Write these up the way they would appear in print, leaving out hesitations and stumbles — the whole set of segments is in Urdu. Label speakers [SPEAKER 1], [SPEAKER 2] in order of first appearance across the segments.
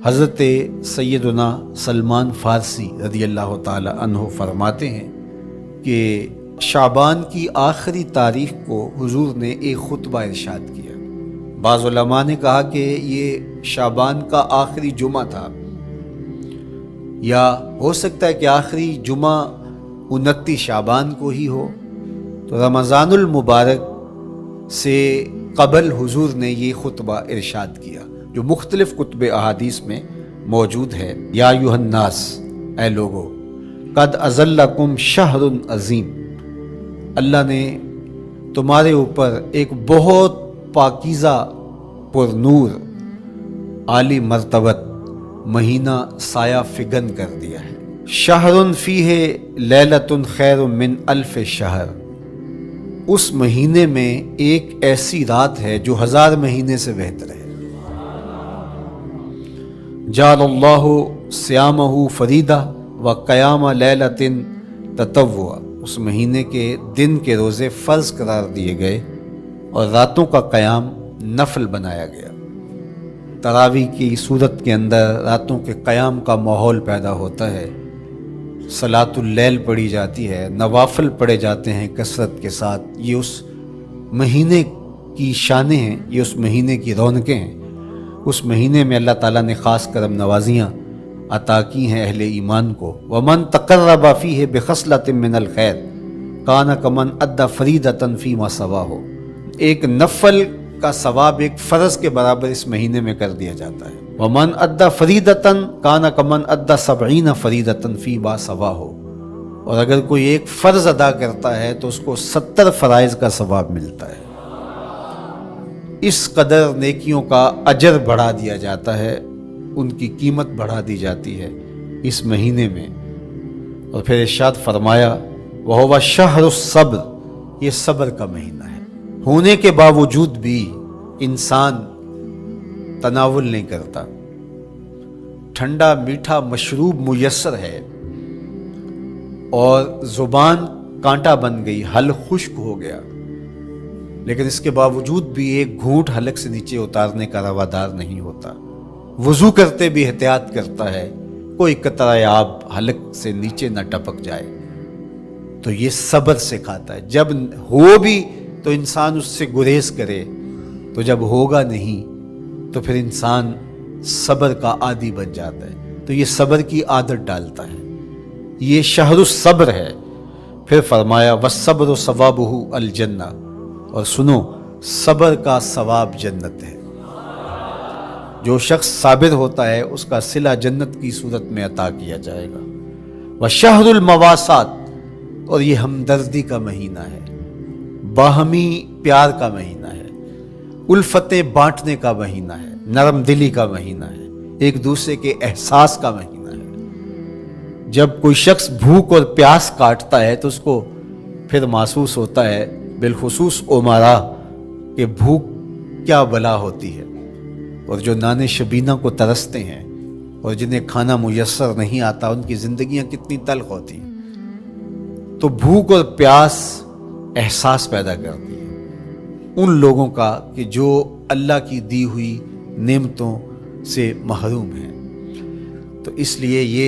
[SPEAKER 1] حضرت سیدنا سلمان فارسی رضی اللہ تعالی عنہ فرماتے ہیں کہ شعبان کی آخری تاریخ کو حضور نے ایک خطبہ ارشاد کیا۔ بعض علماء نے کہا کہ یہ شعبان کا آخری جمعہ تھا، یا ہو سکتا ہے کہ آخری جمعہ 29 شعبان کو ہی ہو، تو رمضان المبارک سے قبل حضور نے یہ خطبہ ارشاد کیا جو مختلف کتب احادیث میں موجود ہے۔ یا ایھا الناس، اے لوگو، قد اظلکم شہر عظیم، اللہ نے تمہارے اوپر ایک بہت پاکیزہ پر نور عالی مرتبت مہینہ سایہ فگن کر دیا ہے۔ شہر فیہ لیلۃ خیر من الف شہر، اس مہینے میں ایک ایسی رات ہے جو 1000 مہینے سے بہتر ہے۔ جعل اللہ صیامہ فریدہ و قیام لیلۃ تطوع، اس مہینے کے دن کے روزے فرض قرار دیے گئے اور راتوں کا قیام نفل بنایا گیا۔ تراویح کی صورت کے اندر راتوں کے قیام کا ماحول پیدا ہوتا ہے، صلاۃ اللیل پڑھی جاتی ہے، نوافل پڑھے جاتے ہیں کثرت کے ساتھ۔ یہ اس مہینے کی شانیں ہیں، یہ اس مہینے کی رونقیں ہیں۔ اس مہینے میں اللہ تعالیٰ نے خاص کرم نوازیاں عطا کی ہیں اہل ایمان کو۔ وَمَن تَقَرَّبَ فِيهِ بِخَصْلَةٍ مِّنَ الْخَيْرِ كَانَ كَمَنْ أَدَّى فَرِيضَةً فِي مَا سَوَاهُ، ایک نفل کا ثواب ایک فرض کے برابر اس مہینے میں کر دیا جاتا ہے۔ وَمَنْ أَدَّى فَرِيضَةً كَانَ كَمَنْ أَدَّى 70 فَرِيضَةً فِي مَا سَوَاهُ، اور اگر کوئی ایک فرض ادا کرتا ہے تو اس کو 70 فرائض کا ثواب ملتا ہے۔ اس قدر نیکیوں کا اجر بڑھا دیا جاتا ہے، ان کی قیمت بڑھا دی جاتی ہے اس مہینے میں۔ اور پھر ارشاد فرمایا وَهُوَ شَهْرُ الصَّبْرِ، یہ صبر کا مہینہ ہے۔ ہونے کے باوجود بھی انسان تناول نہیں کرتا، ٹھنڈا میٹھا مشروب میسر ہے اور زبان کانٹا بن گئی، حلق خشک ہو گیا، لیکن اس کے باوجود بھی ایک گھونٹ حلق سے نیچے اتارنے کا روادار نہیں ہوتا۔ وضو کرتے بھی احتیاط کرتا ہے کوئی قطرہ آب حلق سے نیچے نہ ٹپک جائے، تو یہ صبر سے کھاتا ہے۔ جب ہو بھی تو انسان اس سے گریز کرے، تو جب ہوگا نہیں تو پھر انسان صبر کا عادی بن جاتا ہے، تو یہ صبر کی عادت ڈالتا ہے۔ یہ شہر الصبر ہے۔ پھر فرمایا والصبر ثوابہ الجنہ، اور سنو صبر کا ثواب جنت ہے۔ جو شخص صابر ہوتا ہے اس کا صلہ جنت کی صورت میں عطا کیا جائے گا۔ وشہر المواسات، اور یہ ہمدردی کا مہینہ ہے، باہمی پیار کا مہینہ ہے، الفتیں بانٹنے کا مہینہ ہے، نرم دلی کا مہینہ ہے، ایک دوسرے کے احساس کا مہینہ ہے۔ جب کوئی شخص بھوک اور پیاس کاٹتا ہے تو اس کو پھر محسوس ہوتا ہے، بالخصوص امراء، کہ بھوک کیا بلا ہوتی ہے، اور جو نان شبینہ کو ترستے ہیں اور جنہیں کھانا میسر نہیں آتا ان کی زندگیاں کتنی تلخ ہوتی ہیں۔ تو بھوک اور پیاس احساس پیدا کرتی ہے ان لوگوں کا کہ جو اللہ کی دی ہوئی نعمتوں سے محروم ہیں۔ تو اس لیے یہ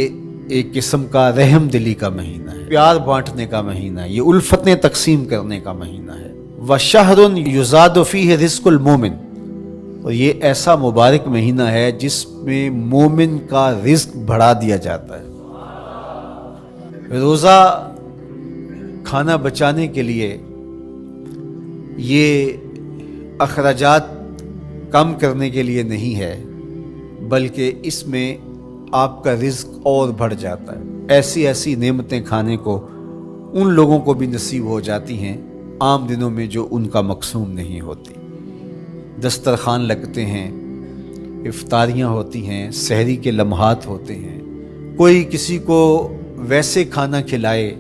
[SPEAKER 1] ایک قسم کا رحم دلی کا مہینہ ہے، پیار بانٹنے کا مہینہ ہے، یہ الفتیں تقسیم کرنے کا مہینہ ہے۔ وَشَهْرٌ يُزَادُ فِيهِ رِزْقُ الْمُؤْمِنِ، اور یہ ایسا مبارک مہینہ ہے جس میں مومن کا رزق بڑھا دیا جاتا ہے۔ روزہ کھانا بچانے کے لیے، یہ اخراجات کم کرنے کے لیے نہیں ہے، بلکہ اس میں آپ کا رزق اور بڑھ جاتا ہے۔ ایسی ایسی نعمتیں کھانے کو ان لوگوں کو بھی نصیب ہو جاتی ہیں عام دنوں میں جو ان کا مقسوم نہیں ہوتی۔ دسترخوان لگتے ہیں، افطاریاں ہوتی ہیں، سحری کے لمحات ہوتے ہیں، کوئی کسی کو ویسے کھانا کھلائے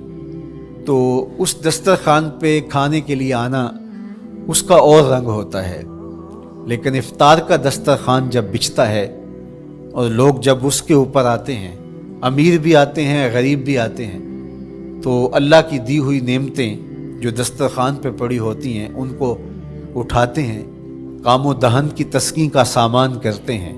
[SPEAKER 1] تو اس دسترخوان پہ کھانے کے لیے آنا اس کا اور رنگ ہوتا ہے، لیکن افطار کا دسترخوان جب بچھتا ہے اور لوگ جب اس کے اوپر آتے ہیں، امیر بھی آتے ہیں، غریب بھی آتے ہیں، تو اللہ کی دی ہوئی نعمتیں جو دسترخوان پہ پڑی ہوتی ہیں ان کو اٹھاتے ہیں، کام و دہن کی تسکین کا سامان کرتے ہیں